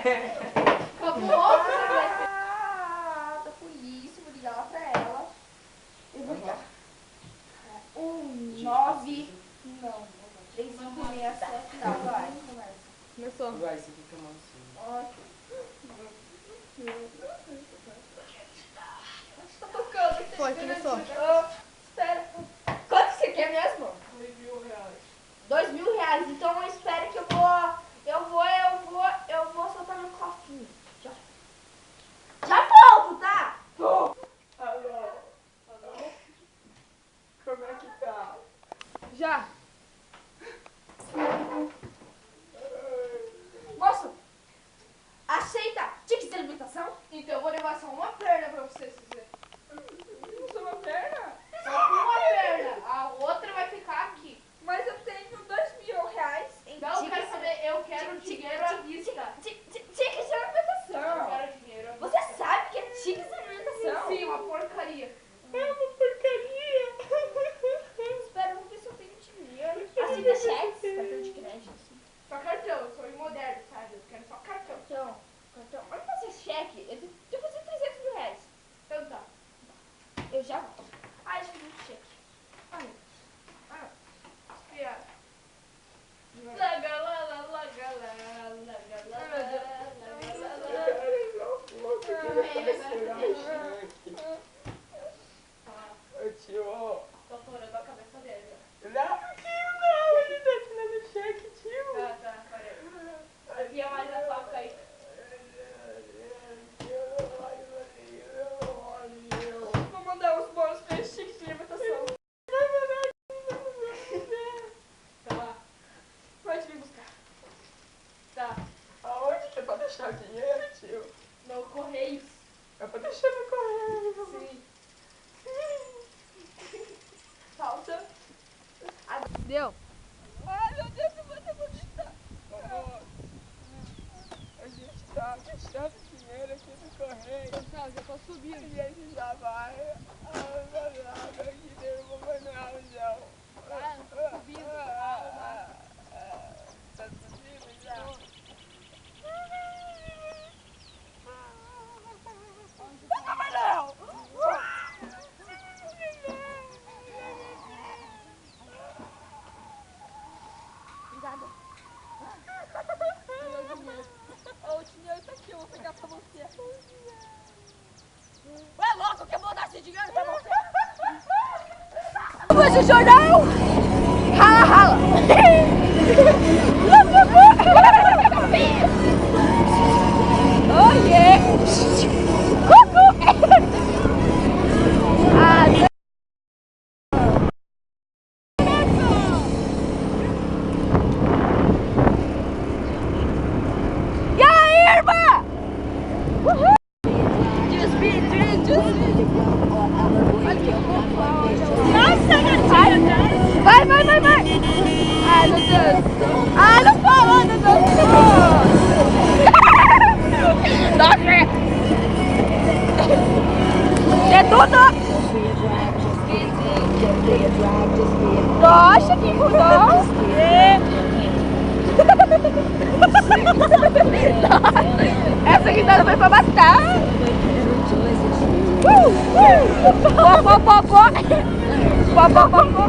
Acabou. Da polícia, vou ligar lá pra ela. Eu vou ligar. 9. Não. 3567. Tá, vai. Começou. Vai, você fica mansinho. Tá tocando. Foi, começou. Espera. Quanto você quer mesmo? R$2.000. R$2.000. Então espera que eu vou soltar meu cofrinho. Já volto, tá? Alô? Como é que tá? Já. Moço, aceita tickets de alimentação? Então eu vou levar só uma perna pra você, se quiser. Só uma perna? Só uma perna. A outra vai ficar aqui. Mas eu tenho R$2.000 em Não, eu tickets. quero saber, eu quero dinheiro à vista. Tickets de alimentação. Eu quero dinheiro à vista. Você sabe que é tickets de alimentação? Sim, uma porcaria. É uma porcaria. Espera, vamos ver se eu tenho dinheiro. Aceita cheques, cartão de crédito. Só cartão, eu sou imoderno, sabe? Eu quero só cartão. Cartão. Olha fazer cheque. Eu tenho que fazer R$300. Então tá. Eu já volto. Ai, deixa eu fazer um cheque. Ai. Espera. Lagalala, lagalala, lagalala, Ô tio, tô furando a cabeça dele. não, tio, não, ele tá assinando cheque, tio. Tá, parei. Havia mais a toca aí. Vou mandar os bônus pra esse ticket de alimentação. Tá, Pode vir buscar. tá. Aonde que é pra deixar o dinheiro, tio? No Correios. É pra deixar no correio. Sim. Falta. Deu. Ai, meu Deus, eu vou depositar. A gente tá deixando dinheiro aqui no correio. Tá, já tô subindo. E a gente já vai. Ai, meu Deus, aqui deu uma manualzão. Tá subindo. Tá subindo já? Não! Obrigada. Meu dinheiro. Ó, o dinheiro tá aqui, eu vou pegar pra você. Ué, louco, que eu vou dar esse dinheiro pra você? Mas o jornal! Rala, rala! Oh, yeah! Cucu! Ah, não! E aí, irmã? Uhul! Just be olha que fofo! Nossa, gatinha! Vai! Ai, meu Deus! Ai, não falou, meu Deus! Nossa! É tudo! Nossa, que bom! Essa guitarra foi pra matar! Pó, pó, pó, pó! Pó, pó, pó, pó!